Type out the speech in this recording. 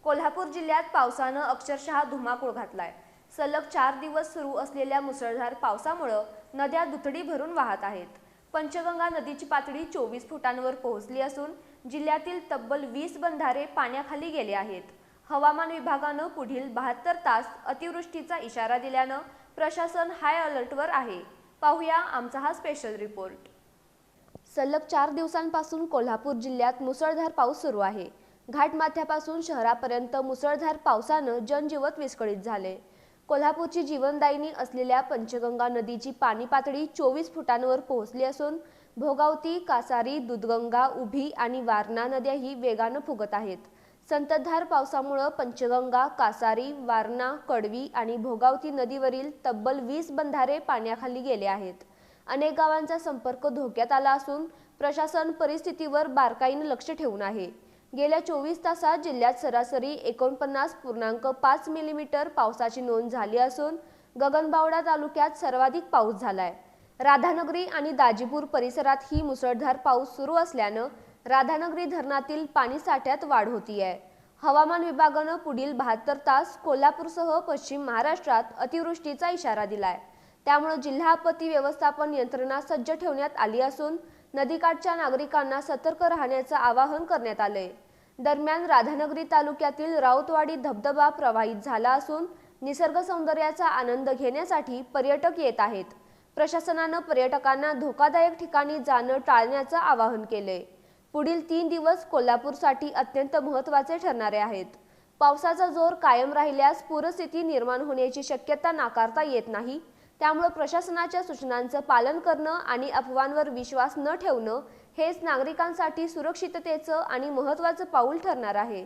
कोल्हापूर जिल्ह्यात पावसानं अक्षरशः धुमाकूळ घातलाय। सलग 4 दिवस सुरू असलेल्या मुसळधार पावसामुळे नद्या दुथडी भरून वाहत आहेत। पंचगंगा नदीची पातळी 24 फुटांवर पोहोचली असून जिल्ह्यातील तब्बल 20 बंधारे पाण्याखाली गेले आहेत। हवामान विभागानं पुढील 72 तास अतिवृष्टीचा इशारा दिल्यानं प्रशासन हाय अलर्टवर आहे। पाहूया आमचा हा स्पेशल रिपोर्ट। सलग 4 दिवसांपासून कोल्हापूर जिल्ह्यात मुसळधार पाऊस सुरू आहे। घाटमाथ्यापासून शहरापर्यंत मुसळधार पावसानं जनजीवन विस्कळीत झाले। कोल्हापूरची जीवनदायिनी असलेल्या पंचगंगा नदीची पाणी पातळी 24 फुटांवर पोहोचली असून भोगावती, कासारी, दूधगंगा, उभी आणि वारणा नद्याही वेगानं फुगत आहेत। संततधार पावसामुळे पंचगंगा, कासारी, वारणा, कडवी आणि भोगावती नदीवरील तब्बल 20 बंधारे पाण्याखाली गेले आहेत। अनेक गावांचा संपर्क धोक्यात आला असून प्रशासन परिस्थितीवर बारकाईने लक्ष ठेवून आहे। गेल्या 24 तासात जिल्ह्यात सरासरी 49.5 मिलीमीटर पावसाची नोंद झाली असून गगनबावडा तालुक्यात सर्वाधिक पाऊस झालाय। राधानगरी आणि दाजीपूर परिसरात ही मुसळधार पाऊस सुरू असल्यानं राधानगरी धरणातील पाणी साठ्यात वाढ होतीये। हवामान विभागानं पुढील 72 तास कोल्हापूरसह पश्चिम महाराष्ट्रात अतिवृष्टीचा इशारा दिलाय। त्यामुळे जिल्हा आपत्ती व्यवस्थापन यंत्रणा सज्ज ठेवण्यात आली असून नदीकाठच्या नागरिकांना सतर्क राहण्याचं आवाहन करण्यात आलंय। दरम्यान राधानगरी तालुक्यातील राऊतवाडी धबधबा प्रवाहित झाला असून निसर्ग सौंदर्याचा आनंद घेण्यासाठी पर्यटक येत आहेत। प्रशासनानं पर्यटकांना धोकादायक ठिकाणी जाणं टाळण्याचं आवाहन केलंय। पुढील 3 दिवस कोल्हापूरसाठी अत्यंत महत्त्वाचे ठरणारे आहेत। पावसाचा जोर कायम राहिल्यास पूरस्थिती निर्माण होण्याची शक्यता नाकारता येत नाही। त्यामुळे प्रशासनाच्या सूचनांचं पालन करणं आणि अफवांवर विश्वास न ठेवणं हेच नागरिकांसाठी सुरक्षिततेचं आणि महत्त्वाचं पाऊल ठरणार आहे।